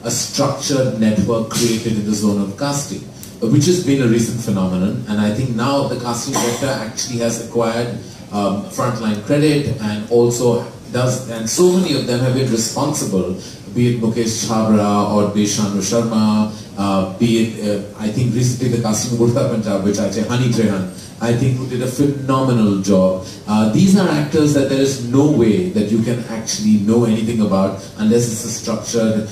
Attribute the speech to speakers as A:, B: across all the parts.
A: a structured network created in the zone of casting, which has been a recent phenomenon. And I think now the casting sector actually has acquired frontline credit, and also does, and so many of them have been responsible, be it Mukesh Chhabra or be it Shanu Sharma, be it, I think recently the casting of Urta Punjab, which I say Honey Trehan, I think who did a phenomenal job. These are actors that there is no way that you can actually know anything about unless it's a structured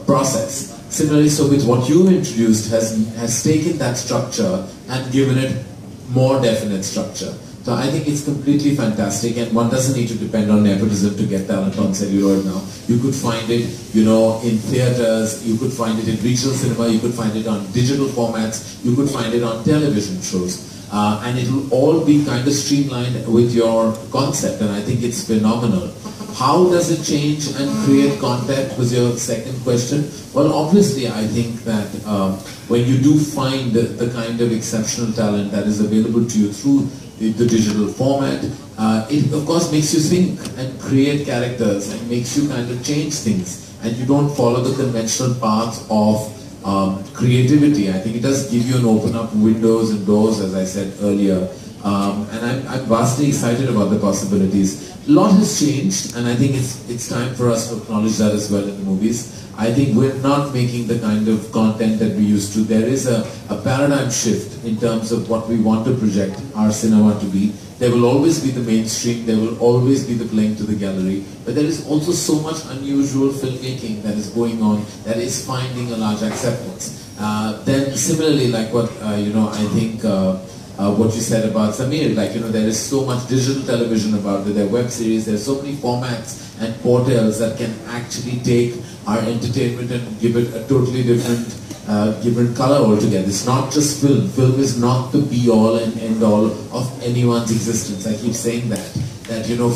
A: process. Similarly, so with what you introduced has taken that structure and given it more definite structure. So I think it's completely fantastic, and one doesn't need to depend on nepotism to get talent on celluloid now. You could find it, you know, in theaters, you could find it in regional cinema, you could find it on digital formats, you could find it on television shows. And it will all be kind of streamlined with your concept, and I think it's phenomenal. How does it change and create content was your second question. Well, obviously I think that when you do find the kind of exceptional talent that is available to you through the digital format, it of course makes you think and create characters and makes you kind of change things, and you don't follow the conventional path of creativity. I think it does give you an open up windows and doors, as I said earlier, and I'm vastly excited about the possibilities. A lot has changed, and I think it's time for us to acknowledge that as well in the movies. I think we're not making the kind of content that we used to. There is a paradigm shift in terms of what we want to project our cinema to be. There will always be the mainstream, there will always be the playing to the gallery, but there is also so much unusual filmmaking that is going on that is finding a large acceptance. Then similarly, like what, I think what you said about Samir, like, there is so much digital television about it, there are web series, there are so many formats and portals that can actually take our entertainment and give it a totally different color altogether. It's not just film. Film is not the be-all and end-all of anyone's existence. I keep saying that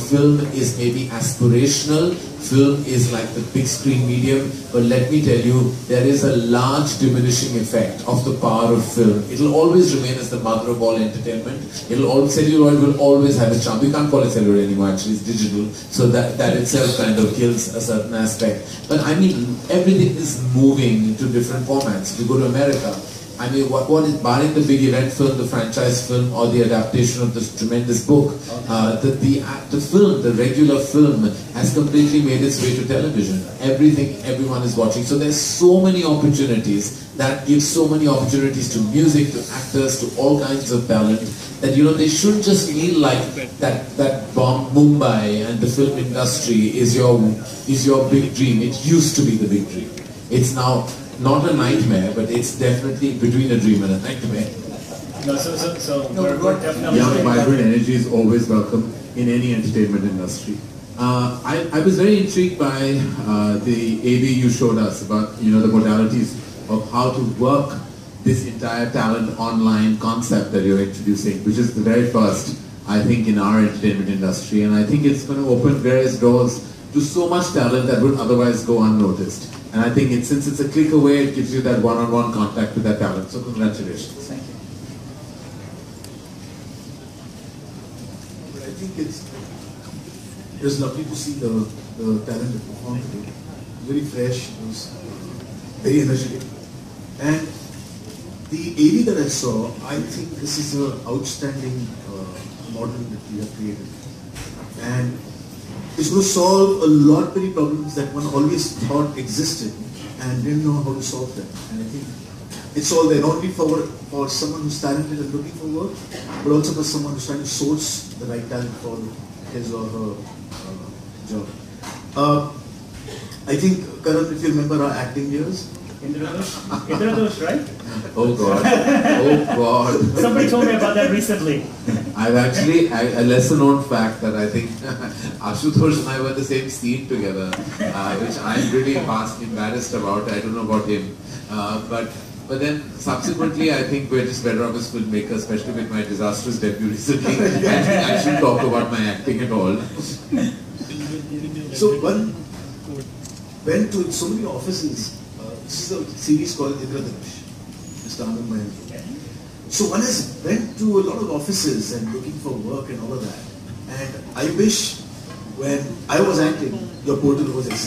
A: film is maybe aspirational, film is like the big screen medium, but let me tell you, there is a large diminishing effect of the power of film. It'll always remain as the mother of all entertainment. Celluloid will always have its charm. We can't call it celluloid anymore, actually, it's digital, so that itself kind of kills a certain aspect. But I mean, everything is moving to different formats. If you go to America, I mean, what is, barring the big event film, the franchise film, or the adaptation of this tremendous book, the film, the regular film, has completely made its way to television. Everyone is watching. So there's so many opportunities, that gives so many opportunities to music, to actors, to all kinds of talent, that they shouldn't just feel like that bomb Mumbai and the film industry is your big dream. It used to be the big dream. It's now not a nightmare, but it's definitely between a dream and a nightmare.
B: We're definitely
C: young, vibrant energy is always welcome in any entertainment industry. I was very intrigued by the AV you showed us about the modalities of how to work this entire talent online concept that you're introducing, which is the very first, I think, in our entertainment industry, and I think it's going to open various doors to so much talent that would otherwise go unnoticed. And I think since it's a click away, it gives you that one-on-one contact with that talent. So congratulations.
B: Thank you.
D: I think it was lovely to see the talent that performed today. Very fresh, it was very energetic. And the AV that I saw, I think this is an outstanding model that we have created. And it's going to solve a lot many problems that one always thought existed and didn't know how to solve them. And I think it's all there, not only for someone who's talented and looking for work, but also for someone who's trying to source the right talent for his or her job. I think, Karan, if you remember our acting years,
B: Indradosh, right?
C: Oh God. Oh God.
B: Somebody told me about that recently.
C: I've actually, a lesser known fact that I think Ashutosh and I were in the same scene together, which I'm really vastly embarrassed about. I don't know about him. But then subsequently, I think we're just better off as filmmakers, especially with my disastrous debut recently. I think I shouldn't talk about my acting at all.
D: So one went to so many offices. This is a series called Indradosh, Mr. Anand Mahendra. So one has went to a lot of offices and looking for work and all of that. And I wish when I was acting, your portal was existing.